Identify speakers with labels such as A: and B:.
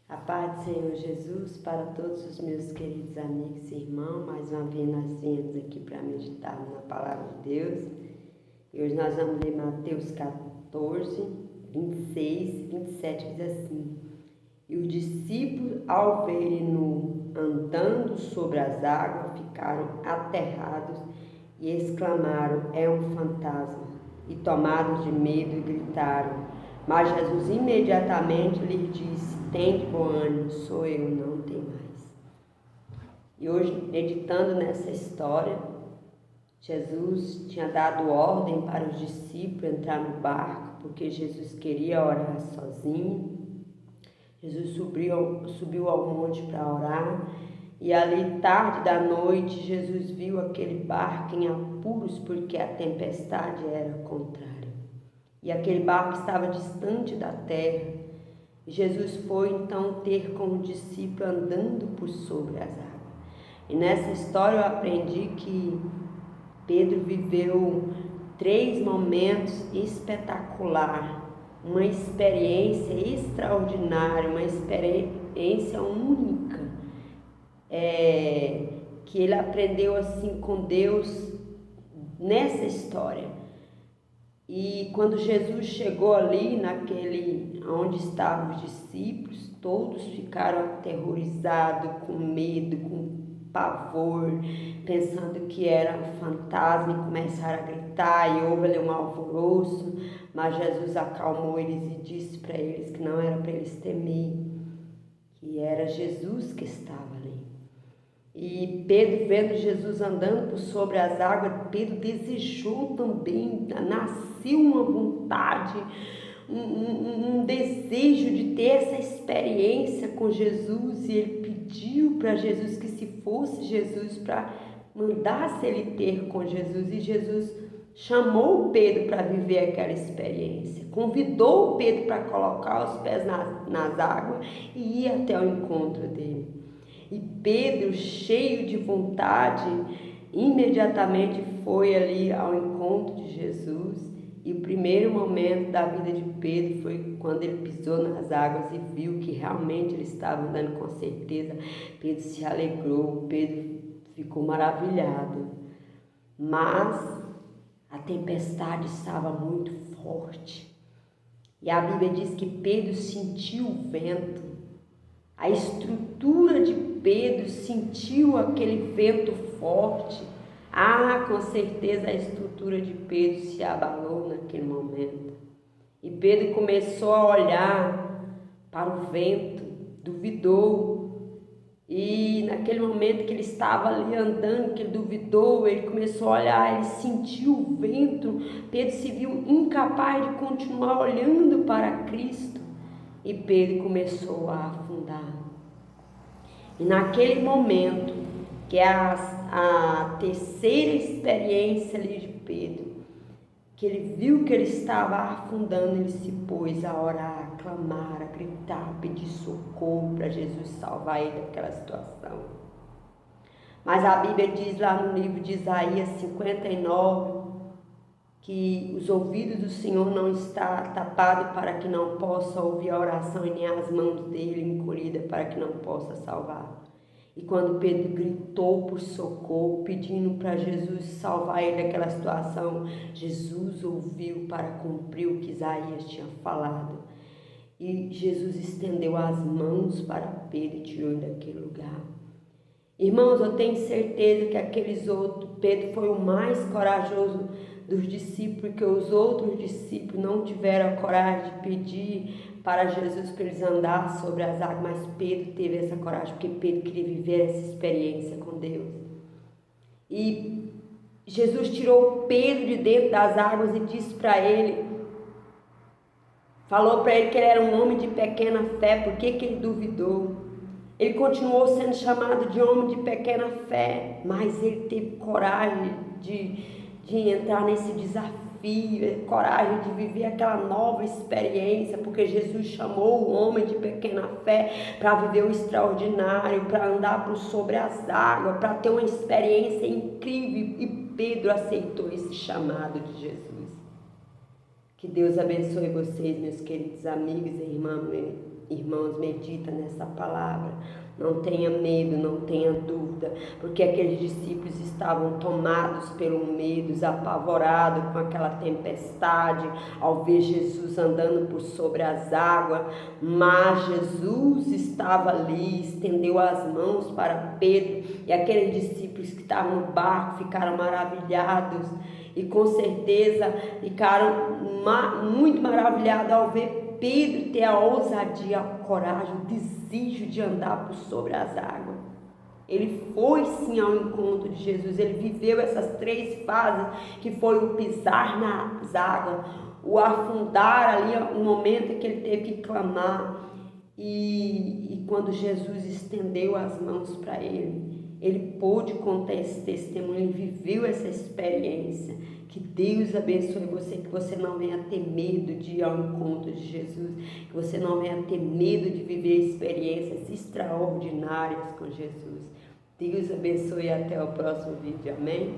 A: A paz do Senhor Jesus para todos os meus queridos amigos e irmãos. Mais uma vez nós viemos aqui para meditar na palavra de Deus. E hoje nós vamos ler Mateus 14, 26, 27, que diz assim: E os discípulos, ao verem-no andando sobre as águas, ficaram aterrados e exclamaram: É um fantasma! E tomados de medo, gritaram. Mas Jesus imediatamente lhe disse: Tende bom ânimo, sou eu, não tem mais. E hoje, meditando nessa história, Jesus tinha dado ordem para os discípulos entrar no barco, porque Jesus queria orar sozinho. Jesus subiu ao monte para orar, e ali, tarde da noite, Jesus viu aquele barco em apuros, porque a tempestade era contrária. E aquele barco estava distante da terra. E Jesus foi então ter com o discípulo andando por sobre as águas. E nessa história eu aprendi que Pedro viveu 3 momentos espetaculares, uma experiência extraordinária, uma experiência única, que ele aprendeu assim com Deus nessa história. E quando Jesus chegou ali, onde estavam os discípulos, todos ficaram aterrorizados, com medo, com pavor, pensando que era um fantasma, e começaram a gritar, e houve ali um alvoroço. Mas Jesus acalmou eles e disse para eles que não era para eles temer, que era Jesus que estava ali. E Pedro, vendo Jesus andando por sobre as águas, Pedro desejou também, nasceu uma vontade, um desejo de ter essa experiência com Jesus, e ele pediu para Jesus que, se fosse Jesus, para mandasse ele ter com Jesus. E Jesus chamou Pedro para viver aquela experiência, convidou Pedro para colocar os pés nas águas e ir até o encontro dele. E Pedro, cheio de vontade, imediatamente foi ali ao encontro de Jesus. E o primeiro momento da vida de Pedro foi quando ele pisou nas águas e viu que realmente ele estava andando com certeza. Pedro se alegrou, Pedro ficou maravilhado. Mas a tempestade estava muito forte. E a Bíblia diz que Pedro sentiu o vento. A estrutura de Pedro sentiu aquele vento forte. Com certeza a estrutura de Pedro se abalou naquele momento. E Pedro começou a olhar para o vento, duvidou. E naquele momento que ele estava ali andando, que ele duvidou, ele começou a olhar, ele sentiu o vento. Pedro se viu incapaz de continuar olhando para Cristo. E Pedro começou a afundar. E naquele momento, que é a terceira experiência ali de Pedro, que ele viu que ele estava afundando, ele se pôs a orar, a clamar, a gritar, a pedir socorro para Jesus salvar ele daquela situação. Mas a Bíblia diz lá no livro de Isaías 59, que os ouvidos do Senhor não estão tapados para que não possa ouvir a oração, e nem as mãos dele encolhidas para que não possa salvar. E quando Pedro gritou por socorro, pedindo para Jesus salvar ele daquela situação, Jesus ouviu para cumprir o que Isaías tinha falado. E Jesus estendeu as mãos para Pedro e tirou ele daquele lugar. Irmãos, eu tenho certeza que Pedro foi o mais corajoso dos discípulos, porque os outros discípulos não tiveram a coragem de pedir para Jesus para eles andarem sobre as águas, mas Pedro teve essa coragem, porque Pedro queria viver essa experiência com Deus. E Jesus tirou Pedro de dentro das águas e disse para ele, falou para ele que ele era um homem de pequena fé. Por que ele duvidou? Ele continuou sendo chamado de homem de pequena fé, mas ele teve coragem de entrar nesse desafio, coragem de viver aquela nova experiência, porque Jesus chamou o homem de pequena fé para viver o extraordinário, para andar por sobre as águas, para ter uma experiência incrível, e Pedro aceitou esse chamado de Jesus. Que Deus abençoe vocês, meus queridos amigos e irmãos, irmãos, medita nessa palavra. Não tenha medo, não tenha dúvida, porque aqueles discípulos estavam tomados pelo medo, apavorados com aquela tempestade, ao ver Jesus andando por sobre as águas. Mas Jesus estava ali, estendeu as mãos para Pedro, e aqueles discípulos que estavam no barco ficaram maravilhados, e com certeza ficaram muito maravilhados ao ver Pedro ter a ousadia, a coragem, o desejo de andar por sobre as águas. Ele foi sim ao encontro de Jesus, ele viveu essas 3 fases, que foi o pisar nas águas, o afundar ali, o momento em que ele teve que clamar, e quando Jesus estendeu as mãos para ele pôde contar esse testemunho, ele viveu essa experiência. Que Deus abençoe você, que você não venha ter medo de ir ao encontro de Jesus, que você não venha ter medo de viver experiências extraordinárias com Jesus. Deus abençoe e até o próximo vídeo. Amém?